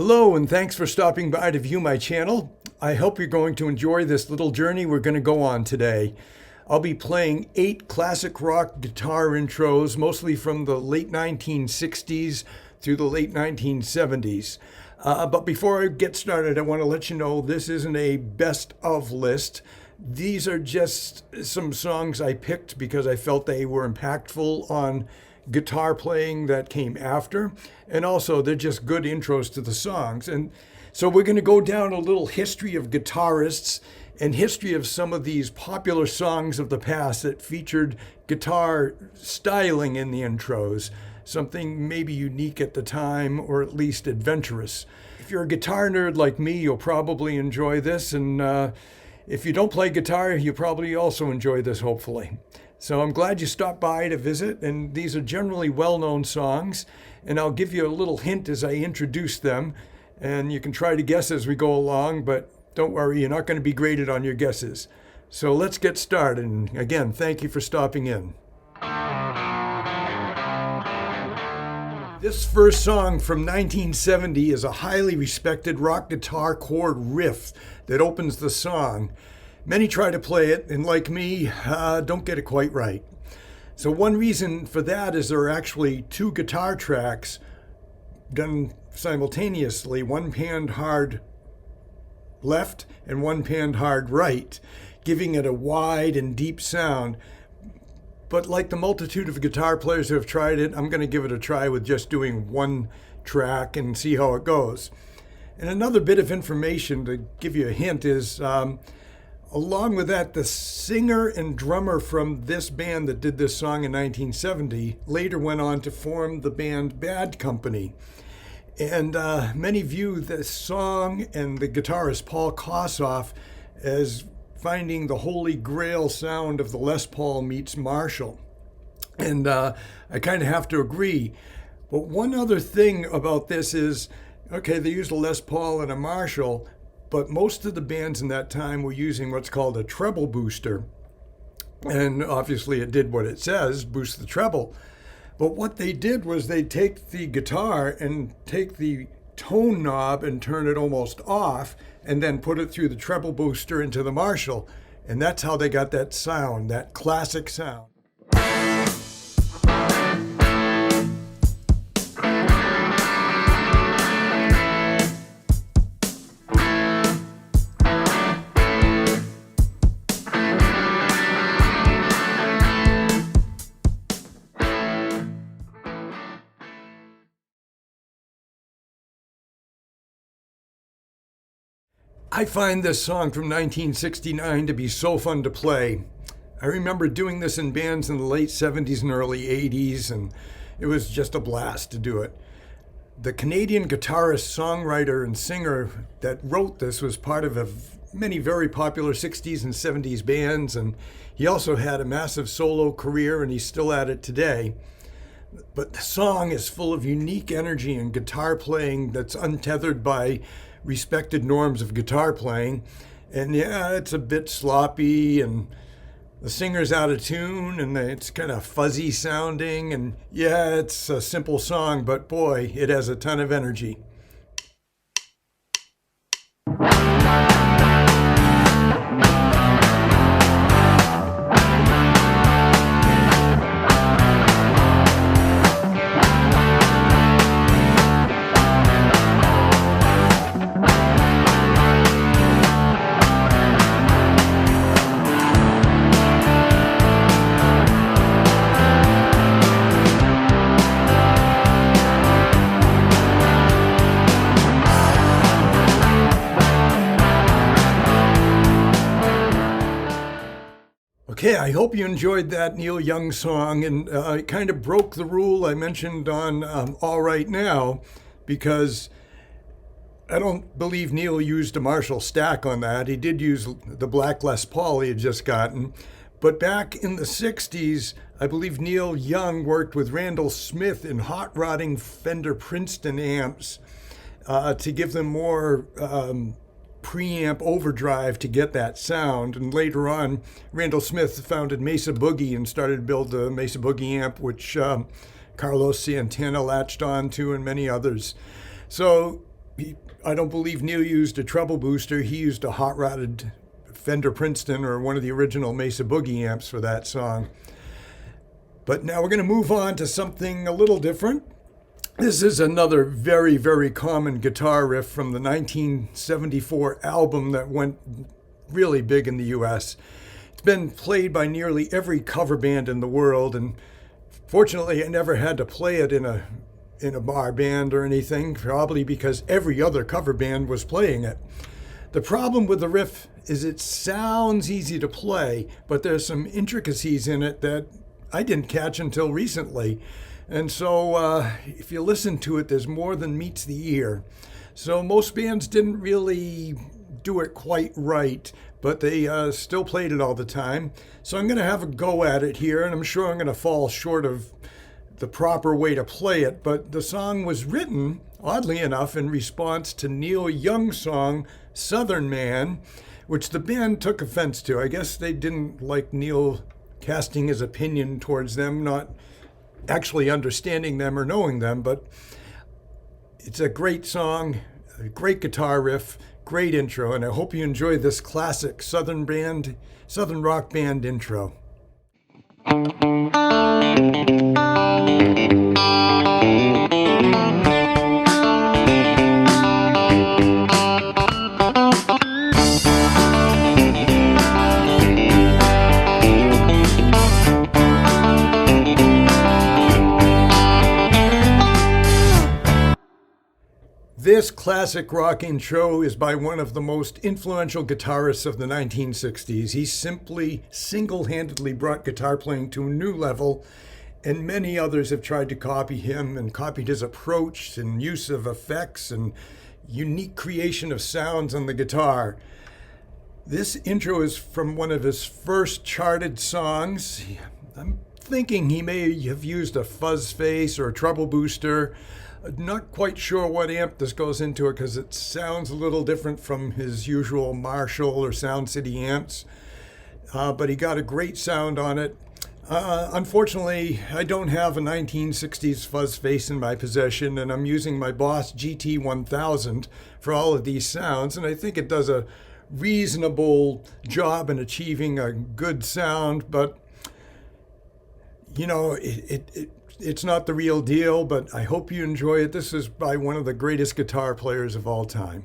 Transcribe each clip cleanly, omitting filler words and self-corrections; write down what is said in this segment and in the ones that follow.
Hello, and thanks for stopping by to view my channel. I hope you're going to enjoy this little journey we're going to go on today. I'll be playing 8 classic rock guitar intros, mostly from the late 1960s through the late 1970s. But before I get started, I want to let you know this isn't a best of list. These are just some songs I picked because I felt they were impactful on guitar playing that came after, and also they're just good intros to the songs. And so we're going to go down a little history of guitarists and history of some of these popular songs of the past that featured guitar styling in the intros, something maybe unique at the time or at least adventurous. If you're a guitar nerd like me, you'll probably enjoy this, and if you don't play guitar, you probably also enjoy this, hopefully. So I'm glad you stopped by to visit, and these are generally well-known songs, and I'll give you a little hint as I introduce them, and you can try to guess as we go along, but don't worry, you're not going to be graded on your guesses. So let's get started, and again, thank you for stopping in. This first song from 1970 is a highly respected rock guitar chord riff that opens the song. Many try to play it, and like me, don't get it quite right. So one reason for that is there are actually 2 guitar tracks done simultaneously, one panned hard left and one panned hard right, giving it a wide and deep sound. But like the multitude of guitar players who have tried it, I'm going to give it a try with just doing one track and see how it goes. And another bit of information to give you a hint is, along with that, the singer and drummer from this band that did this song in 1970 later went on to form the band Bad Company. And many view this song and the guitarist Paul Kossoff as finding the holy grail sound of the Les Paul meets Marshall. And I kind of have to agree. But one other thing about this is, okay, they used a Les Paul and a Marshall, but most of the bands in that time were using what's called a treble booster. And obviously it did what it says, boost the treble. But what they did was they'd take the guitar and take the tone knob and turn it almost off, and then put it through the treble booster into the Marshall. And that's how they got that sound, that classic sound. I find this song from 1969 to be so fun to play. I remember doing this in bands in the late 70s and early 80s, and it was just a blast to do it. The Canadian guitarist, songwriter, and singer that wrote this was part of many very popular 60s and 70s bands, and he also had a massive solo career, and he's still at it today. But the song is full of unique energy and guitar playing that's untethered by respected norms of guitar playing. And yeah, it's a bit sloppy, and the singer's out of tune, and it's kind of fuzzy sounding, and yeah, it's a simple song, but boy, it has a ton of energy. Okay, I hope you enjoyed that Neil Young song, and it kind of broke the rule I mentioned on All Right Now, because I don't believe Neil used a Marshall stack on that. He did use the black Les Paul he had just gotten. But back in the 60s, I believe Neil Young worked with Randall Smith in hot rodding Fender Princeton amps to give them more preamp overdrive to get that sound. And later on, Randall Smith founded Mesa Boogie and started to build the Mesa Boogie Amp, which Carlos Santana latched on to, and many others. So I don't believe Neil used a treble booster. He used a hot-rodded Fender Princeton or one of the original Mesa Boogie amps for that song. But now we're going to move on to something a little different. This is another very, very common guitar riff from the 1974 album that went really big in the US. It's been played by nearly every cover band in the world, and fortunately I never had to play it in a bar band or anything, probably because every other cover band was playing it. The problem with the riff is it sounds easy to play, but there's some intricacies in it that I didn't catch until recently. And so if you listen to it, there's more than meets the ear. So most bands didn't really do it quite right, but they still played it all the time. So I'm going to have a go at it here, and I'm sure I'm going to fall short of the proper way to play it. But the song was written, oddly enough, in response to Neil Young's song, Southern Man, which the band took offense to. I guess they didn't like Neil casting his opinion towards them, not actually understanding them or knowing them, but it's a great song, a great guitar riff, great intro, and I hope you enjoy this classic Southern rock band intro. This classic rock intro is by one of the most influential guitarists of the 1960s. He simply single-handedly brought guitar playing to a new level, and many others have tried to copy him and copied his approach and use of effects and unique creation of sounds on the guitar. This intro is from one of his first charted songs. I'm thinking he may have used a fuzz face or a treble booster. Not quite sure what amp this goes into it because it sounds a little different from his usual Marshall or Sound City amps, but he got a great sound on it. Unfortunately, I don't have a 1960s fuzz face in my possession, and I'm using my Boss GT1000 for all of these sounds, and I think it does a reasonable job in achieving a good sound, but you know, it's not the real deal, but I hope you enjoy it. This is by one of the greatest guitar players of all time.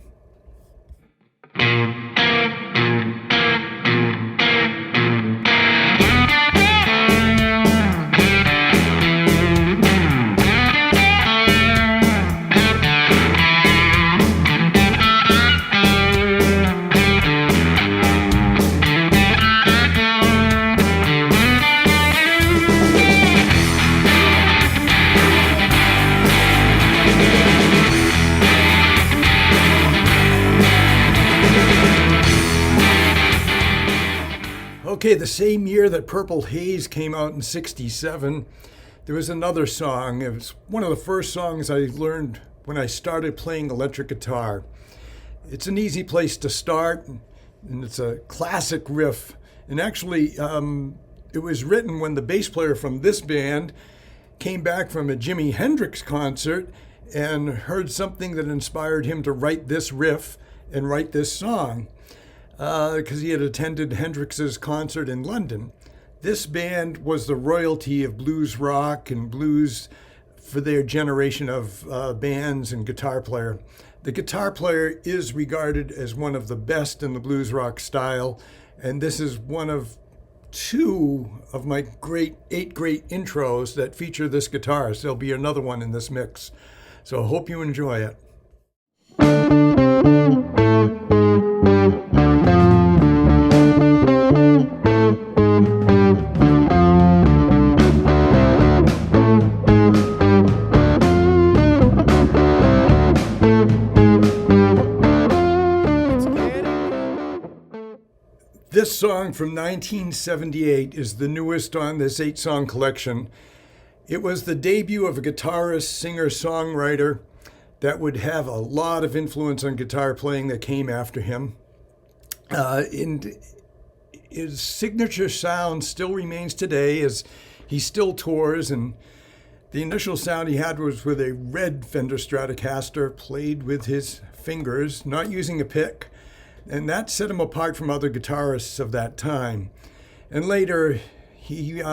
Okay, the same year that Purple Haze came out in '67, there was another song. It was one of the first songs I learned when I started playing electric guitar. It's an easy place to start, and it's a classic riff. And actually, it was written when the bass player from this band came back from a Jimi Hendrix concert and heard something that inspired him to write this riff and write this song. Because he had attended Hendrix's concert in London. This band was the royalty of blues rock and blues for their generation of bands and guitar player. The guitar player is regarded as one of the best in the blues rock style, and this is one of two of my eight great intros that feature this guitarist. There'll be another one in this mix. So I hope you enjoy it. This song from 1978 is the newest on this 8-song collection. It was the debut of a guitarist, singer, songwriter that would have a lot of influence on guitar playing that came after him. And his signature sound still remains today as he still tours, and The initial sound he had was with a red Fender Stratocaster played with his fingers, not using a pick, and that set him apart from other guitarists of that time. And later, he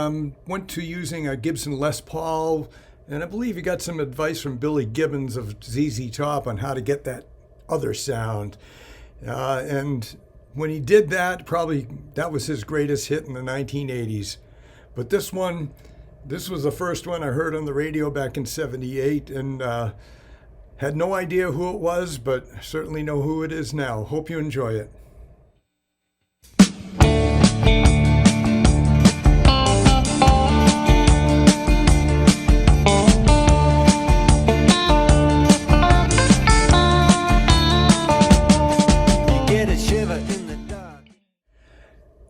went to using a Gibson Les Paul, and I believe he got some advice from Billy Gibbons of ZZ Top on how to get that other sound. And when he did that, probably that was his greatest hit in the 1980s. But this was the first one I heard on the radio back in '78, and had no idea who it was, but certainly know who it is now. Hope you enjoy it.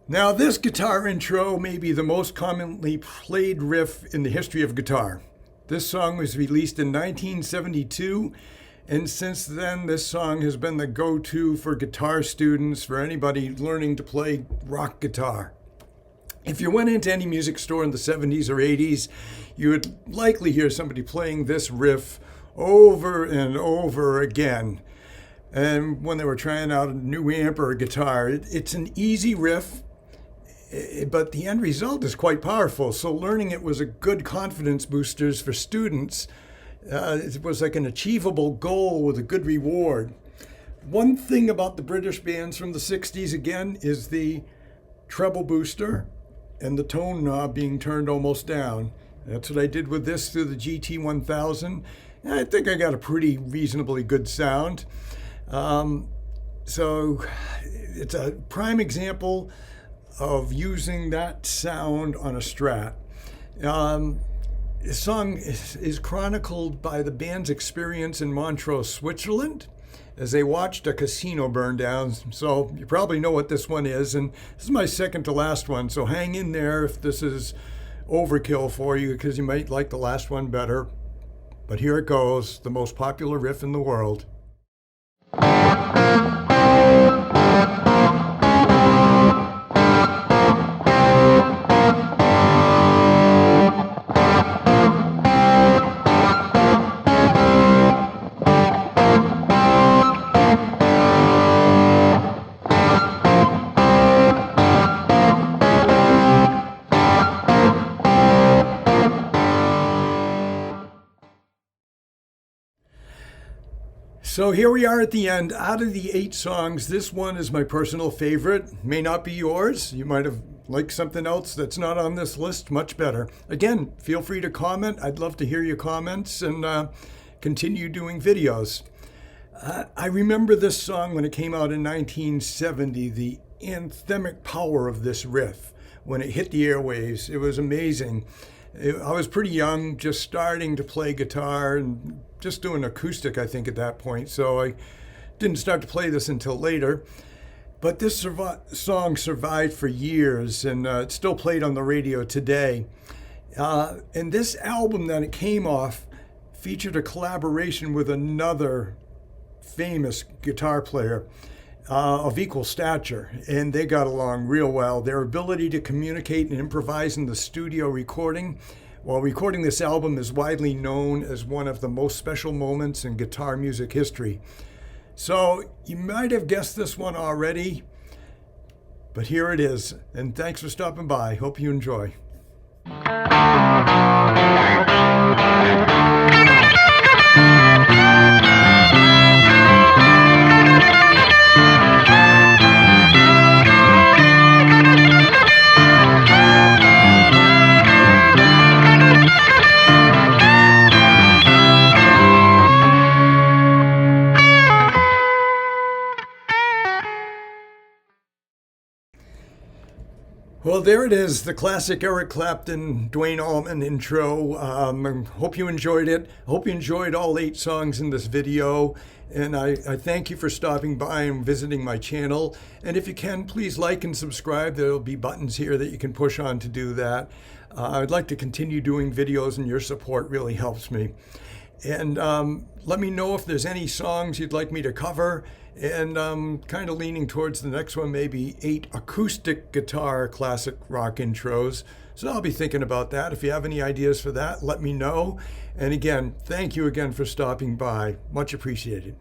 Now, this guitar intro may be the most commonly played riff in the history of guitar. This song was released in 1972, and since then, this song has been the go-to for guitar students, for anybody learning to play rock guitar. If you went into any music store in the 70s or 80s, you would likely hear somebody playing this riff over and over again. And when they were trying out a new amp or a guitar, it's an easy riff, but the end result is quite powerful. So learning it was a good confidence boosters for students. It was like an achievable goal with a good reward. One thing about the British bands from the 60s, again, is the treble booster and the tone knob being turned almost down. That's what I did with this through the GT1000. I think I got a pretty reasonably good sound. So it's a prime example of using that sound on a Strat. The song is chronicled by the band's experience in Montreux, Switzerland, as they watched a casino burn down. So you probably know what this one is, and this is my second to last one, so hang in there if this is overkill for you, because you might like the last one better. But here it goes, the most popular riff in the world. So here we are at the end. Out of the 8 songs, this one is my personal favorite. May not be yours. You might have liked something else that's not on this list much better. Again, feel free to comment. I'd love to hear your comments and continue doing videos. I remember this song when it came out in 1970, the anthemic power of this riff when it hit the airwaves. It was amazing. I was pretty young, just starting to play guitar and just doing acoustic, I think, at that point. So I didn't start to play this until later. But this song survived for years, and it's still played on the radio today. And this album that it came off featured a collaboration with another famous guitar player of equal stature, and they got along real well. Their ability to communicate and improvise in the studio recording while recording this album is widely known as one of the most special moments in guitar music history. So you might have guessed this one already, but here it is, and thanks for stopping by. Hope you enjoy. Well, there it is, the classic Eric Clapton, Duane Allman intro. Hope you enjoyed it. I hope you enjoyed all 8 songs in this video. And I thank you for stopping by and visiting my channel. And if you can, please like and subscribe. There'll be buttons here that you can push on to do that. I'd like to continue doing videos, and your support really helps me. And let me know if there's any songs you'd like me to cover. And I'm kind of leaning towards the next one, maybe 8 acoustic guitar classic rock intros. So I'll be thinking about that. If you have any ideas for that, let me know. And again, thank you again for stopping by. Much appreciated.